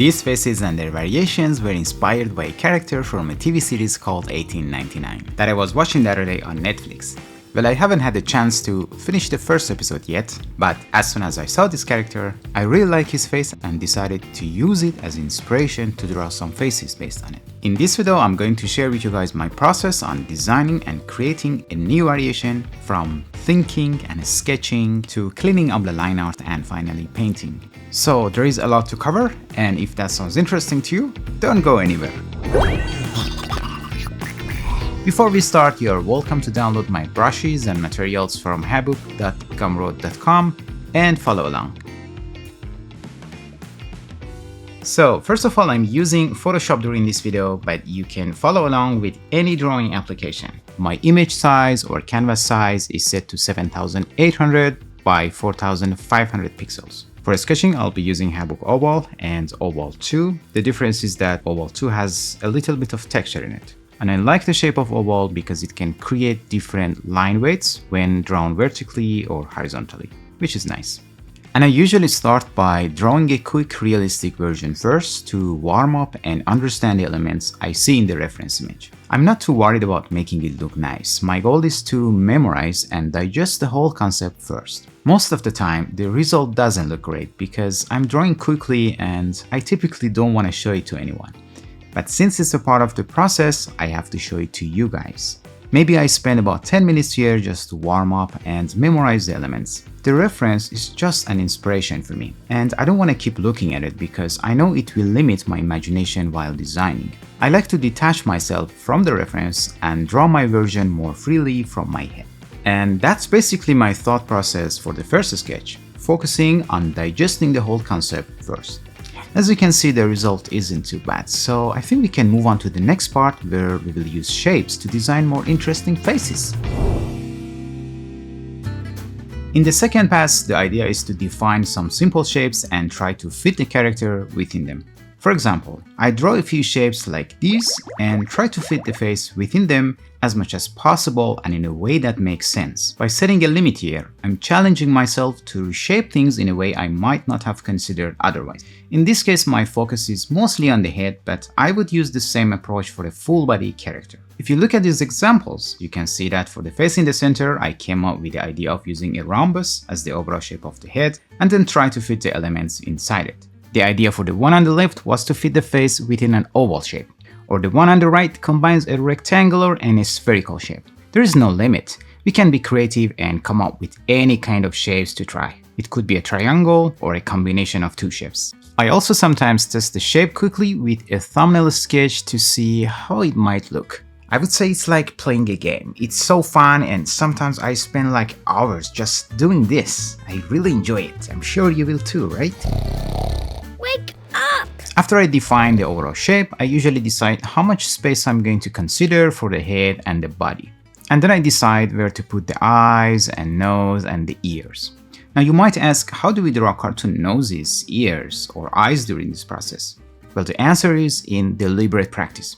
These faces and their variations were inspired by a character from a TV series called 1899 that I was watching the other day on Netflix. Well, I haven't had a chance to finish the first episode yet, but as soon as I saw this character, I really liked his face and decided to use it as inspiration to draw some faces based on it. In this video, I'm going to share with you guys my process on designing and creating a new variation from thinking and sketching to cleaning up the line art and finally painting. So there is a lot to cover, and if that sounds interesting to you, don't go anywhere. Before we start, you're welcome to download my brushes and materials from HABOOK.gumroad.com and follow along. So first of all, I'm using Photoshop during this video, but you can follow along with any drawing application. My image size or canvas size is set to 7800 by 4500 pixels. For sketching, I'll be using HABOOK Oval and Oval 2. The difference is that Oval 2 has a little bit of texture in it. And I like the shape of oval because it can create different line weights when drawn vertically or horizontally, which is nice. And I usually start by drawing a quick realistic version first to warm up and understand the elements I see in the reference image. I'm not too worried about making it look nice. My goal is to memorize and digest the whole concept first. Most of the time, the result doesn't look great because I'm drawing quickly and I typically don't want to show it to anyone. But since it's a part of the process, I have to show it to you guys. Maybe I spend about 10 minutes here just to warm up and memorize the elements. The reference is just an inspiration for me, and I don't want to keep looking at it because I know it will limit my imagination while designing. I like to detach myself from the reference and draw my version more freely from my head. And that's basically my thought process for the first sketch, focusing on digesting the whole concept first. As you can see, the result isn't too bad, so I think we can move on to the next part where we will use shapes to design more interesting faces. In the second pass, the idea is to define some simple shapes and try to fit the character within them. For example, I draw a few shapes like these and try to fit the face within them as much as possible and in a way that makes sense. By setting a limit here, I'm challenging myself to reshape things in a way I might not have considered otherwise. In this case, my focus is mostly on the head, but I would use the same approach for a full body character. If you look at these examples, you can see that for the face in the center, I came up with the idea of using a rhombus as the overall shape of the head and then try to fit the elements inside it. The idea for the one on the left was to fit the face within an oval shape, or the one on the right combines a rectangular and a spherical shape. There is no limit. We can be creative and come up with any kind of shapes to try. It could be a triangle or a combination of two shapes. I also sometimes test the shape quickly with a thumbnail sketch to see how it might look. I would say it's like playing a game. It's so fun, and sometimes I spend like hours just doing this. I really enjoy it. I'm sure you will too, right? Wake up! After I define the overall shape, I usually decide how much space I'm going to consider for the head and the body. And then I decide where to put the eyes and nose and the ears. Now you might ask, how do we draw cartoon noses, ears, or eyes during this process? Well, the answer is in deliberate practice.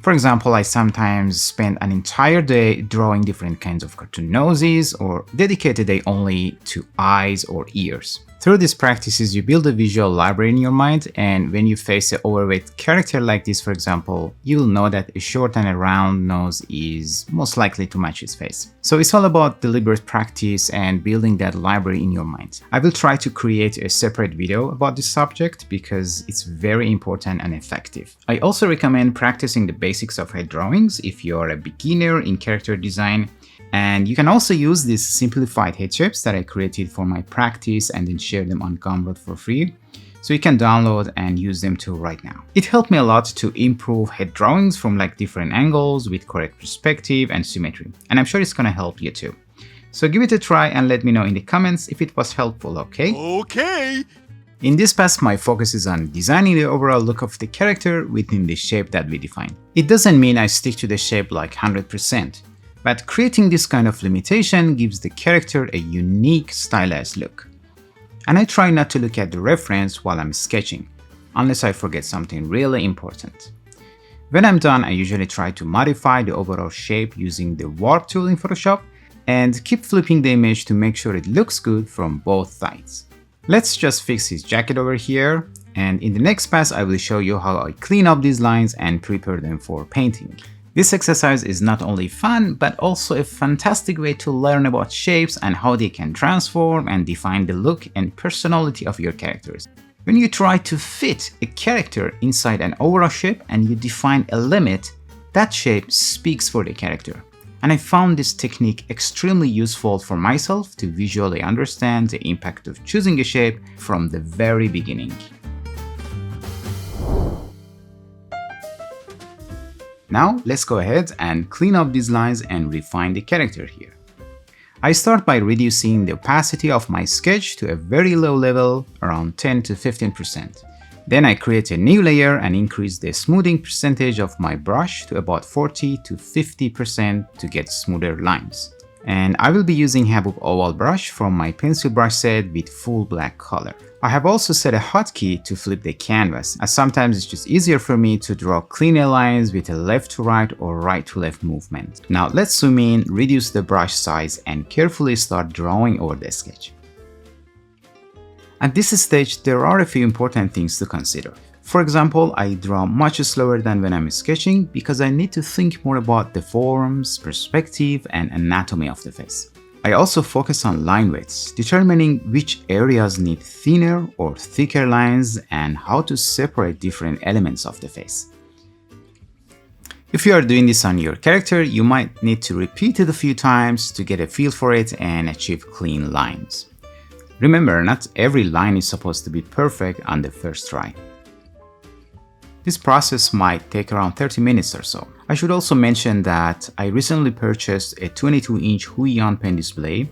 For example, I sometimes spend an entire day drawing different kinds of cartoon noses or dedicate a day only to eyes or ears. Through these practices, you build a visual library in your mind, and when you face an overweight character like this, for example, you'll know that a short and a round nose is most likely to match his face. So it's all about deliberate practice and building that library in your mind. I will try to create a separate video about this subject because it's very important and effective. I also recommend practicing the basics of head drawings if you're a beginner in character design. And you can also use these simplified head shapes that I created for my practice and then share them on Gumroad for free. So you can download and use them too right now. It helped me a lot to improve head drawings from like different angles with correct perspective and symmetry. And I'm sure it's gonna help you too. So give it a try and let me know in the comments if it was helpful, okay? Okay! In this pass, my focus is on designing the overall look of the character within the shape that we define. It doesn't mean I stick to the shape like 100%. But creating this kind of limitation gives the character a unique stylized look. And I try not to look at the reference while I'm sketching, unless I forget something really important. When I'm done, I usually try to modify the overall shape using the warp tool in Photoshop and keep flipping the image to make sure it looks good from both sides. Let's just fix his jacket over here And in the next pass, I will show you how I clean up these lines and prepare them for painting. This exercise is not only fun, but also a fantastic way to learn about shapes and how they can transform and define the look and personality of your characters. When you try to fit a character inside an overall shape and you define a limit, that shape speaks for the character. And I found this technique extremely useful for myself to visually understand the impact of choosing a shape from the very beginning. Now let's go ahead and clean up these lines and refine the character here. I start by reducing the opacity of my sketch to a very low level, around 10 to 15%. Then I create a new layer and increase the smoothing percentage of my brush to about 40 to 50% to get smoother lines. And I will be using HABOOK oval brush from my pencil brush set with full black color. I have also set a hotkey to flip the canvas, as sometimes it's just easier for me to draw cleaner lines with a left to right or right to left movement. Now let's zoom in, reduce the brush size and carefully start drawing over the sketch. At this stage, there are a few important things to consider. For example, I draw much slower than when I'm sketching because I need to think more about the forms, perspective, and anatomy of the face. I also focus on line widths, determining which areas need thinner or thicker lines and how to separate different elements of the face. If you are doing this on your character, you might need to repeat it a few times to get a feel for it and achieve clean lines. Remember, not every line is supposed to be perfect on the first try. This process might take around 30 minutes or so. I should also mention that I recently purchased a 22-inch Huion pen display,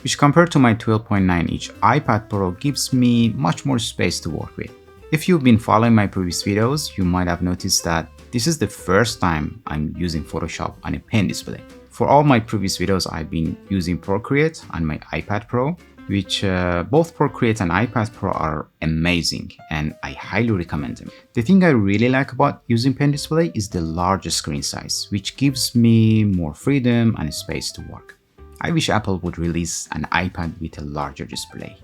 which compared to my 12.9-inch iPad Pro gives me much more space to work with. If you've been following my previous videos, you might have noticed that this is the first time I'm using Photoshop on a pen display. For all my previous videos, I've been using Procreate on my iPad Pro, which both Procreate and iPad Pro are amazing and I highly recommend them. The thing I really like about using pen display is the larger screen size, which gives me more freedom and space to work. I wish Apple would release an iPad with a larger display.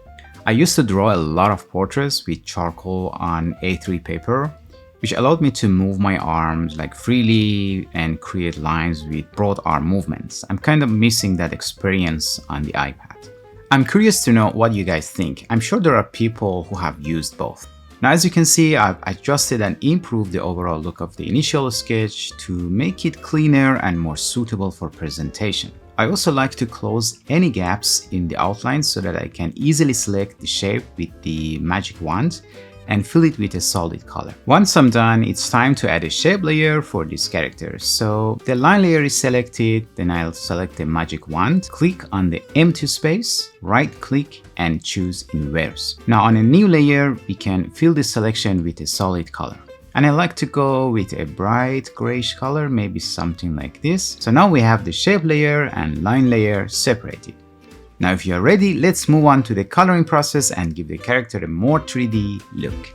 I used to draw a lot of portraits with charcoal on A3 paper, which allowed me to move my arms like freely and create lines with broad arm movements. I'm kind of missing that experience on the iPad. I'm curious to know what you guys think. I'm sure there are people who have used both. Now, as you can see, I've adjusted and improved the overall look of the initial sketch to make it cleaner and more suitable for presentation. I also like to close any gaps in the outline so that I can easily select the shape with the magic wand and fill it with a solid color. Once I'm done, it's time to add a shape layer for this character. So the line layer is selected, then I'll select the magic wand, click on the empty space, right click and choose inverse. Now on a new layer, we can fill the selection with a solid color. And I like to go with a bright grayish color, maybe something like this. So now we have the shape layer and line layer separated. Now if you are ready, let's move on to the coloring process and give the character a more 3D look.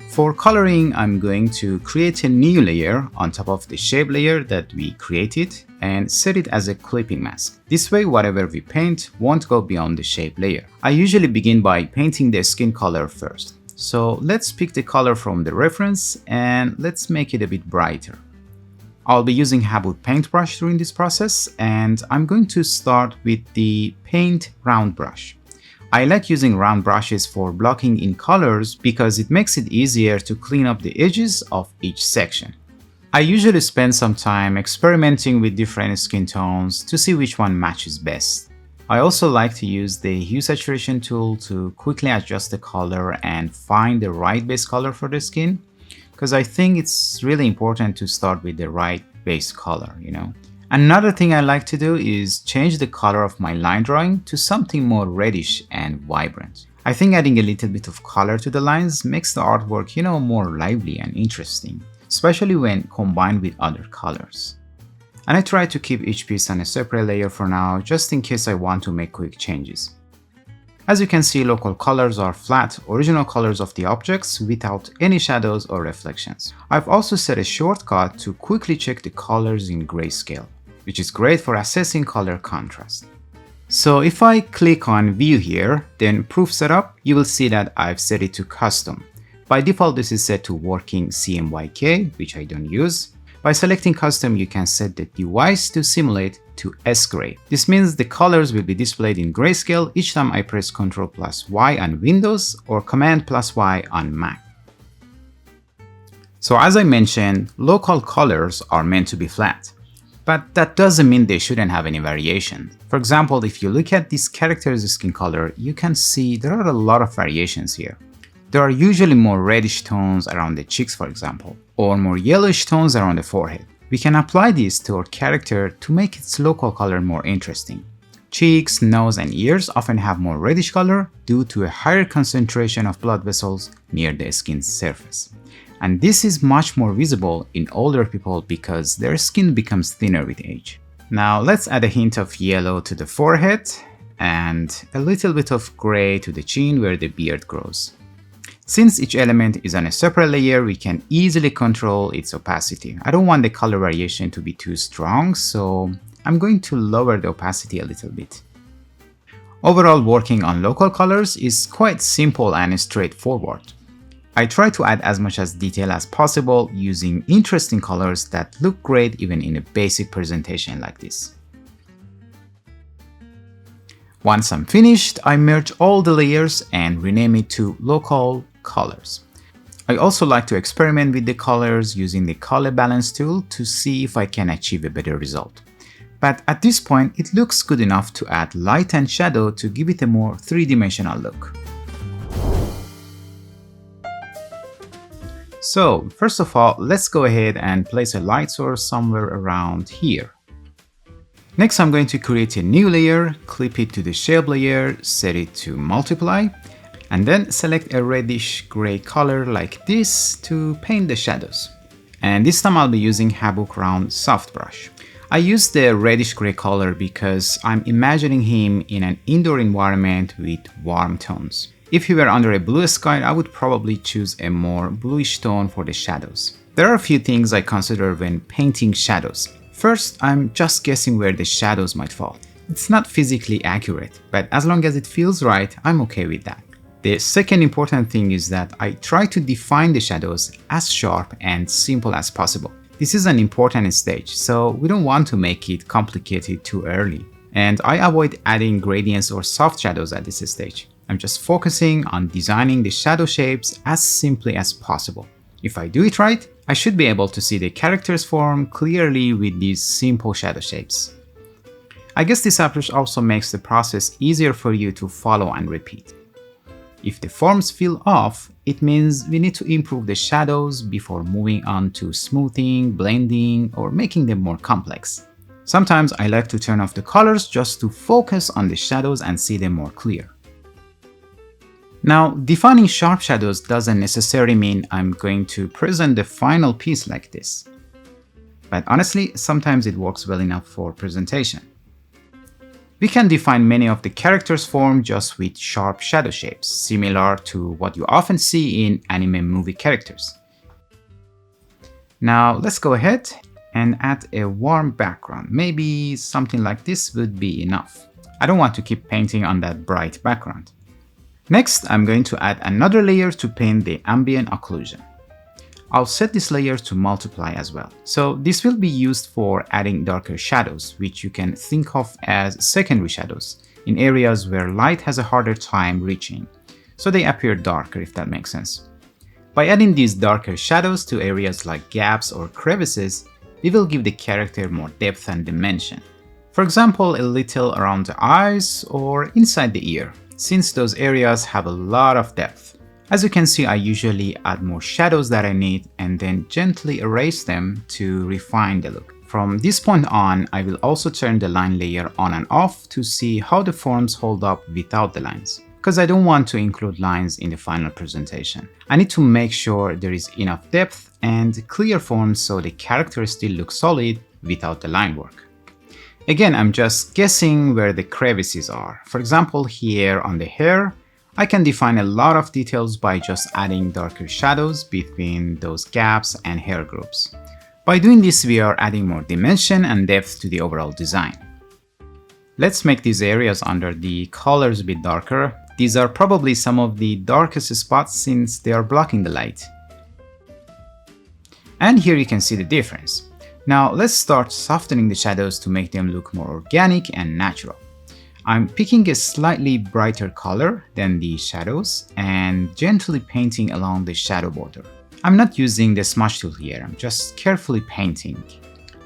For coloring, I'm going to create a new layer on top of the shape layer that we created and set it as a clipping mask. This way, whatever we paint won't go beyond the shape layer. I usually begin by painting the skin color first. So let's pick the color from the reference and let's make it a bit brighter. I'll be using HABOOK paintbrush during this process, and I'm going to start with the paint round brush. I like using round brushes for blocking in colors because it makes it easier to clean up the edges of each section. I usually spend some time experimenting with different skin tones to see which one matches best. I also like to use the hue saturation tool to quickly adjust the color and find the right base color for the skin, because I think it's really important to start with the right base color, Another thing I like to do is change the color of my line drawing to something more reddish and vibrant. I think adding a little bit of color to the lines makes the artwork, more lively and interesting, especially when combined with other colors. And I try to keep each piece on a separate layer for now, just in case I want to make quick changes. As you can see, local colors are flat, original colors of the objects without any shadows or reflections. I've also set a shortcut to quickly check the colors in grayscale, which is great for assessing color contrast. So if I click on View here, then Proof Setup, you will see that I've set it to Custom. By default, this is set to Working CMYK, which I don't use. By selecting Custom, you can set the device to simulate to S-Gray. This means the colors will be displayed in grayscale each time I press Ctrl+Y on Windows or Command+Y on Mac. So as I mentioned, local colors are meant to be flat. But that doesn't mean they shouldn't have any variation. For example, if you look at this character's skin color, you can see there are a lot of variations here. There are usually more reddish tones around the cheeks, for example, or more yellowish tones around the forehead. We can apply this to our character to make its local color more interesting. Cheeks, nose, and ears often have more reddish color due to a higher concentration of blood vessels near the skin's surface. And this is much more visible in older people because their skin becomes thinner with age. Now let's add a hint of yellow to the forehead and a little bit of gray to the chin where the beard grows. Since each element is on a separate layer, we can easily control its opacity. I don't want the color variation to be too strong, so I'm going to lower the opacity a little bit. Overall, working on local colors is quite simple and straightforward. I try to add as much as detail as possible using interesting colors that look great even in a basic presentation like this. Once I'm finished, I merge all the layers and rename it to Local Colors. I also like to experiment with the colors using the Color Balance tool to see if I can achieve a better result. But at this point, it looks good enough to add light and shadow to give it a more three-dimensional look. So, first of all, let's go ahead and place a light source somewhere around here. Next, I'm going to create a new layer, clip it to the shape layer, set it to multiply, and then select a reddish gray color like this to paint the shadows. And this time I'll be using HABOOK Round Soft Brush. I use the reddish gray color because I'm imagining him in an indoor environment with warm tones. If he were under a blue sky, I would probably choose a more bluish tone for the shadows. There are a few things I consider when painting shadows. First, I'm just guessing where the shadows might fall. It's not physically accurate, but as long as it feels right, I'm okay with that. The second important thing is that I try to define the shadows as sharp and simple as possible. This is an important stage, so we don't want to make it complicated too early. And I avoid adding gradients or soft shadows at this stage. I'm just focusing on designing the shadow shapes as simply as possible. If I do it right, I should be able to see the character's form clearly with these simple shadow shapes. I guess this approach also makes the process easier for you to follow and repeat. If the forms feel off, it means we need to improve the shadows before moving on to smoothing, blending, or making them more complex. Sometimes I like to turn off the colors just to focus on the shadows and see them more clear. Now, defining sharp shadows doesn't necessarily mean I'm going to present the final piece like this. But honestly, sometimes it works well enough for presentation. We can define many of the characters' form just with sharp shadow shapes, similar to what you often see in anime movie characters. Now, let's go ahead and add a warm background. Maybe something like this would be enough. I don't want to keep painting on that bright background. Next, I'm going to add another layer to paint the ambient occlusion. I'll set this layer to multiply as well. So this will be used for adding darker shadows, which you can think of as secondary shadows in areas where light has a harder time reaching. So they appear darker, if that makes sense. By adding these darker shadows to areas like gaps or crevices, we will give the character more depth and dimension. For example, a little around the eyes or inside the ear, since those areas have a lot of depth. As you can see, I usually add more shadows that I need and then gently erase them to refine the look. From this point on, I will also turn the line layer on and off to see how the forms hold up without the lines, because I don't want to include lines in the final presentation. I need to make sure there is enough depth and clear forms so the character still looks solid without the line work. Again, I'm just guessing where the crevices are. For example, here on the hair, I can define a lot of details by just adding darker shadows between those gaps and hair groups. By doing this, we are adding more dimension and depth to the overall design. Let's make these areas under the colors a bit darker. These are probably some of the darkest spots since they are blocking the light. And here you can see the difference. Now let's start softening the shadows to make them look more organic and natural. I'm picking a slightly brighter color than the shadows and gently painting along the shadow border. I'm not using the smudge tool here, I'm just carefully painting.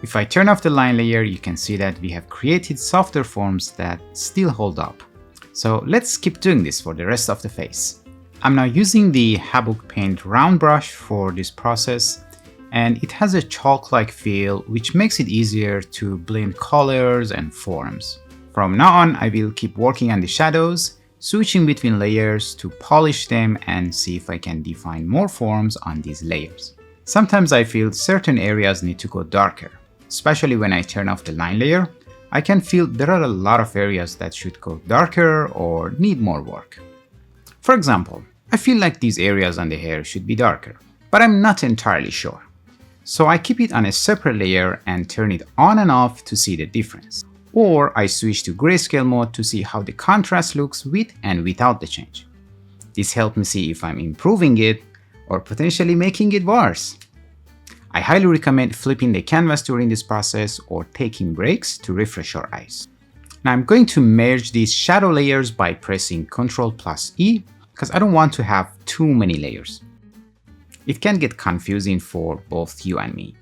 If I turn off the line layer, you can see that we have created softer forms that still hold up. So let's keep doing this for the rest of the face. I'm now using the HABOOK paint round brush for this process, and it has a chalk-like feel which makes it easier to blend colors and forms. From now on, I will keep working on the shadows, switching between layers to polish them and see if I can define more forms on these layers. Sometimes I feel certain areas need to go darker, especially when I turn off the line layer. I can feel there are a lot of areas that should go darker or need more work. For example, I feel like these areas on the hair should be darker, but I'm not entirely sure. So I keep it on a separate layer and turn it on and off to see the difference. Or I switch to grayscale mode to see how the contrast looks with and without the change. This helps me see if I'm improving it or potentially making it worse. I highly recommend flipping the canvas during this process or taking breaks to refresh your eyes. Now I'm going to merge these shadow layers by pressing Ctrl+E because I don't want to have too many layers. It can get confusing for both you and me.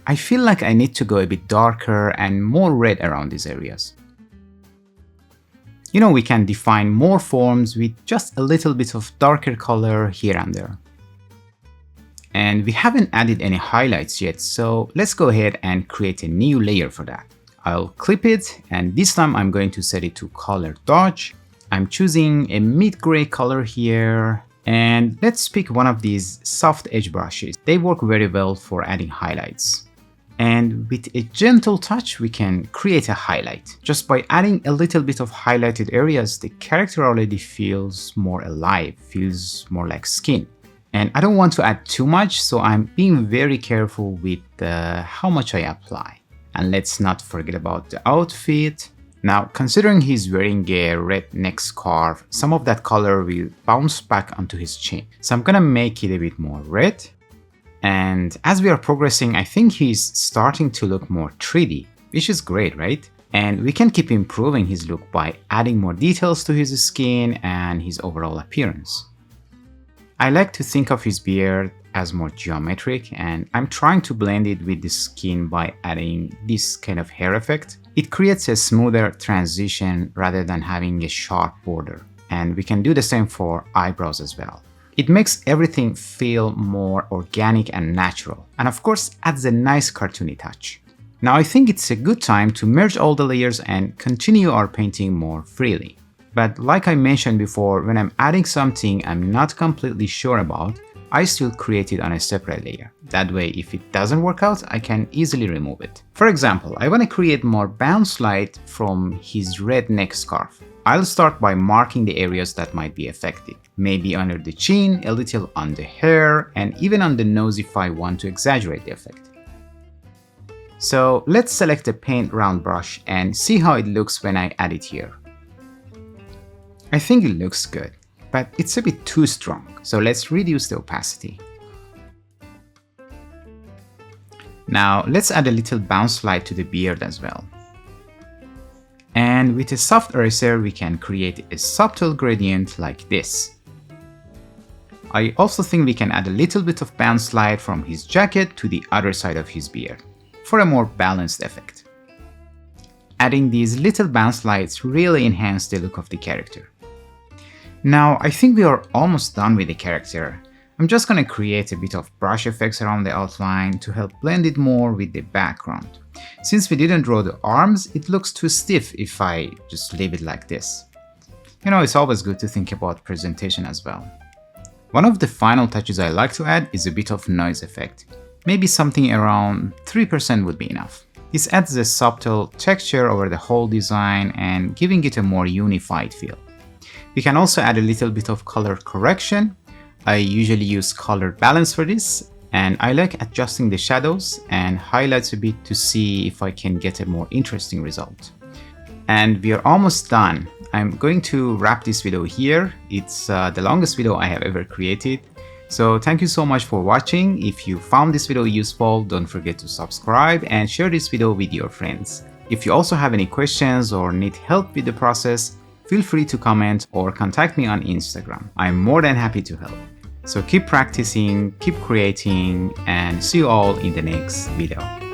I feel like I need to go a bit darker and more red around these areas. You know, we can define more forms with just a little bit of darker color here and there. And we haven't added any highlights yet, so let's go ahead and create a new layer for that. I'll clip it, and this time I'm going to set it to color dodge. I'm choosing a mid-gray color here, and let's pick one of these soft edge brushes. They work very well for adding highlights. And with a gentle touch, we can create a highlight. Just by adding a little bit of highlighted areas, the character already feels more alive, feels more like skin. And I don't want to add too much, so I'm being very careful with how much I apply. And let's not forget about the outfit. Now, considering he's wearing a red neck scarf, some of that color will bounce back onto his chin. So I'm gonna make it a bit more red. And as we are progressing, I think he's starting to look more 3D, which is great, right? And we can keep improving his look by adding more details to his skin and his overall appearance. I like to think of his beard as more geometric, and I'm trying to blend it with the skin by adding this kind of hair effect. It creates a smoother transition rather than having a sharp border. And we can do the same for eyebrows as well. It makes everything feel more organic and natural, and of course adds a nice cartoony touch. Now I think it's a good time to merge all the layers and continue our painting more freely. But like I mentioned before, when I'm adding something I'm not completely sure about, I still create it on a separate layer. That way, if it doesn't work out, I can easily remove it. For example, I want to create more bounce light from his red neck scarf. I'll start by marking the areas that might be affected. Maybe under the chin, a little on the hair, and even on the nose if I want to exaggerate the effect. So let's select a paint round brush and see how it looks when I add it here. I think it looks good, but it's a bit too strong, so let's reduce the opacity. Now let's add a little bounce light to the beard as well. And with a soft eraser, we can create a subtle gradient like this. I also think we can add a little bit of bounce light from his jacket to the other side of his beard for a more balanced effect. Adding these little bounce lights really enhance the look of the character. Now I think we are almost done with the character. I'm just gonna create a bit of brush effects around the outline to help blend it more with the background. Since we didn't draw the arms, it looks too stiff if I just leave it like this. You know, it's always good to think about presentation as well. One of the final touches I like to add is a bit of noise effect. Maybe something around 3% would be enough. This adds a subtle texture over the whole design and giving it a more unified feel. We can also add a little bit of color correction. I usually use color balance for this, and I like adjusting the shadows and highlights a bit to see if I can get a more interesting result. And we are almost done. I'm going to wrap this video here. It's the longest video I have ever created. So thank you so much for watching. If you found this video useful, don't forget to subscribe and share this video with your friends. If you also have any questions or need help with the process, feel free to comment or contact me on Instagram. I'm more than happy to help. So keep practicing, keep creating, and see you all in the next video.